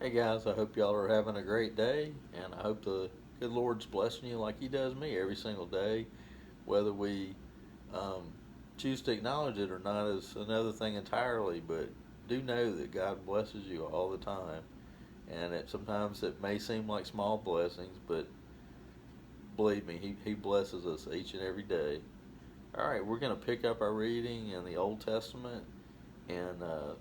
Hey guys, I hope y'all are having a great day, and I hope the good Lord's blessing you like He does me every single day. Whether we um, choose to acknowledge it or not is another thing entirely, but do know that God blesses you all the time, and sometimes it may seem like small blessings, but believe me, He blesses us each and every day. All right, we're going to pick up our reading in the Old Testament in the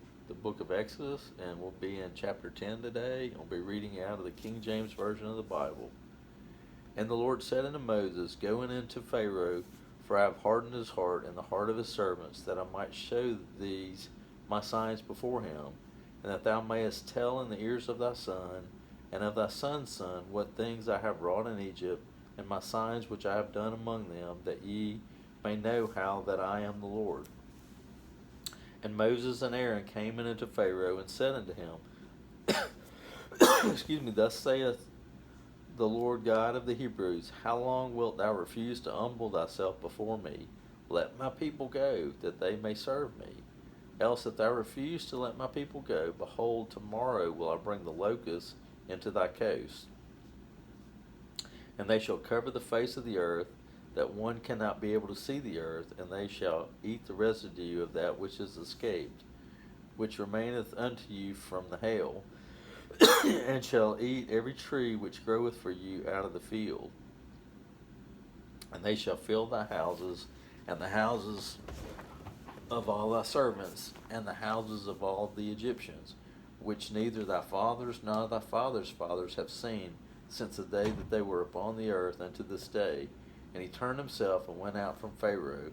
book of Exodus, and we'll be in chapter 10 today. We'll be reading out of the King James Version of the Bible. And the Lord said unto Moses, Go in unto Pharaoh, for I have hardened his heart and the heart of his servants, that I might show these my signs before him, and that thou mayest tell in the ears of thy son and of thy son's son what things I have wrought in Egypt, and my signs which I have done among them, that ye may know how that I am the Lord. And Moses and Aaron came in unto Pharaoh and said unto him, Excuse me, thus saith the Lord God of the Hebrews, How long wilt thou refuse to humble thyself before me? Let my people go, that they may serve me. Else if thou refuse to let my people go, behold, tomorrow will I bring the locusts into thy coast, and they shall cover the face of the earth, that one cannot be able to see the earth, and they shall eat the residue of that which is escaped, which remaineth unto you from the hail, and shall eat every tree which groweth for you out of the field. And they shall fill thy houses, and the houses of all thy servants, and the houses of all the Egyptians, which neither thy fathers nor thy fathers' fathers have seen, since the day that they were upon the earth unto this day. And he turned himself and went out from Pharaoh.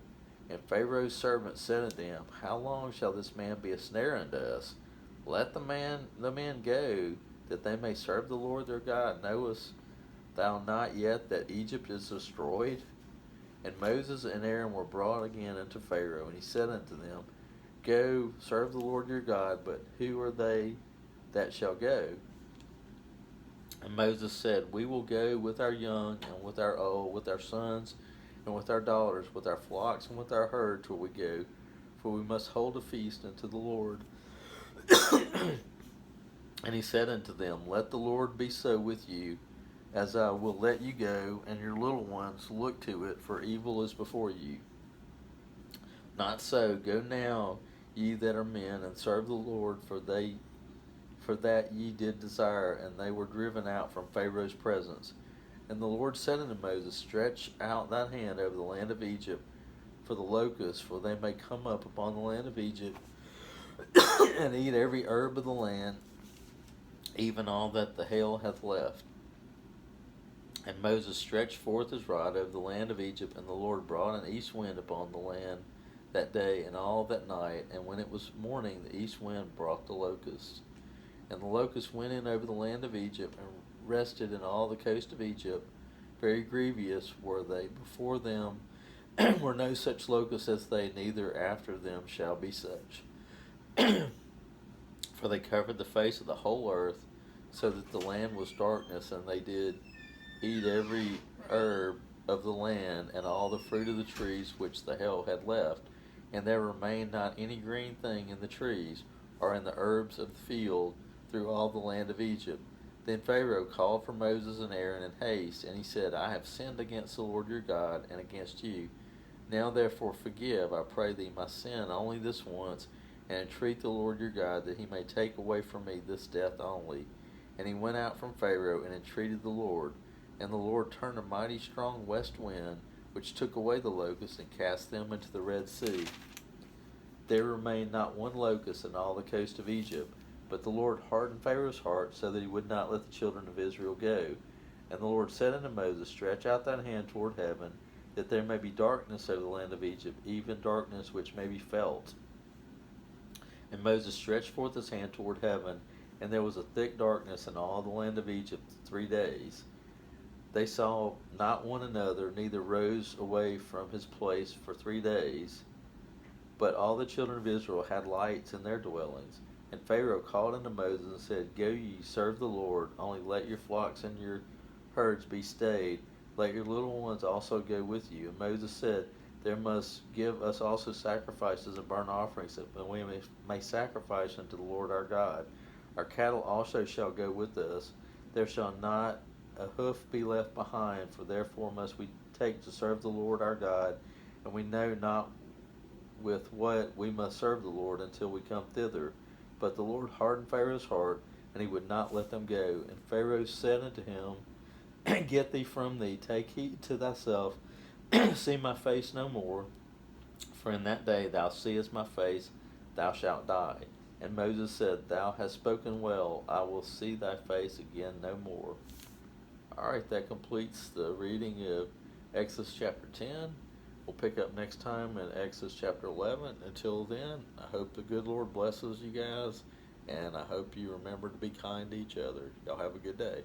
And Pharaoh's servants said unto him, How long shall this man be a snare unto us? Let the men go, that they may serve the Lord their God. Knowest thou not yet that Egypt is destroyed? And Moses and Aaron were brought again unto Pharaoh, and he said unto them, Go, serve the Lord your God, but who are they that shall go? And Moses said, We will go with our young and with our old, with our sons and with our daughters, with our flocks and with our herds where we go, for we must hold a feast unto the Lord. And he said unto them, Let the Lord be so with you, as I will let you go, and your little ones look to it, for evil is before you. Not so, go now, ye that are men, and serve the Lord, for that ye did desire, and they were driven out from Pharaoh's presence. And the Lord said unto Moses, Stretch out thine hand over the land of Egypt for the locusts, for they may come up upon the land of Egypt, and eat every herb of the land, even all that the hail hath left. And Moses stretched forth his rod over the land of Egypt, and the Lord brought an east wind upon the land that day and all that night. And when it was morning, the east wind brought the locusts. And the locusts went in over the land of Egypt, and rested in all the coast of Egypt. Very grievous were they. Before them were no such locusts as they, neither after them shall be such. For they covered the face of the whole earth, so that the land was darkness, and they did eat every herb of the land, and all the fruit of the trees which the hail had left. And there remained not any green thing in the trees, or in the herbs of the field, through all the land of Egypt. Then Pharaoh called for Moses and Aaron in haste, and he said, I have sinned against the Lord your God, and against you. Now therefore forgive, I pray thee, my sin only this once, and entreat the Lord your God, that he may take away from me this death only. And he went out from Pharaoh, and entreated the Lord. And the Lord turned a mighty strong west wind, which took away the locusts, and cast them into the Red Sea. There remained not one locust in all the coast of Egypt. But the Lord hardened Pharaoh's heart, so that he would not let the children of Israel go. And the Lord said unto Moses, Stretch out thine hand toward heaven, that there may be darkness over the land of Egypt, even darkness which may be felt. And Moses stretched forth his hand toward heaven, and there was a thick darkness in all the land of Egypt 3 days. They saw not one another, neither rose away from his place for 3 days. But all the children of Israel had lights in their dwellings. And Pharaoh called unto Moses and said, Go ye, serve the Lord, only let your flocks and your herds be stayed. Let your little ones also go with you. And Moses said, There must give us also sacrifices and burnt offerings, that we may sacrifice unto the Lord our God. Our cattle also shall go with us. There shall not a hoof be left behind, for therefore must we take to serve the Lord our God, and we know not with what we must serve the Lord until we come thither. But the Lord hardened Pharaoh's heart, and he would not let them go. And Pharaoh said unto him, Get thee from thee, take heed to thyself, see my face no more, for in that day thou seest my face, thou shalt die. And Moses said, Thou hast spoken well, I will see thy face again no more. Alright, that completes the reading of Exodus chapter 10. We'll pick up next time in Exodus chapter 11. Until then, I hope the good Lord blesses you guys, and I hope you remember to be kind to each other. Y'all have a good day.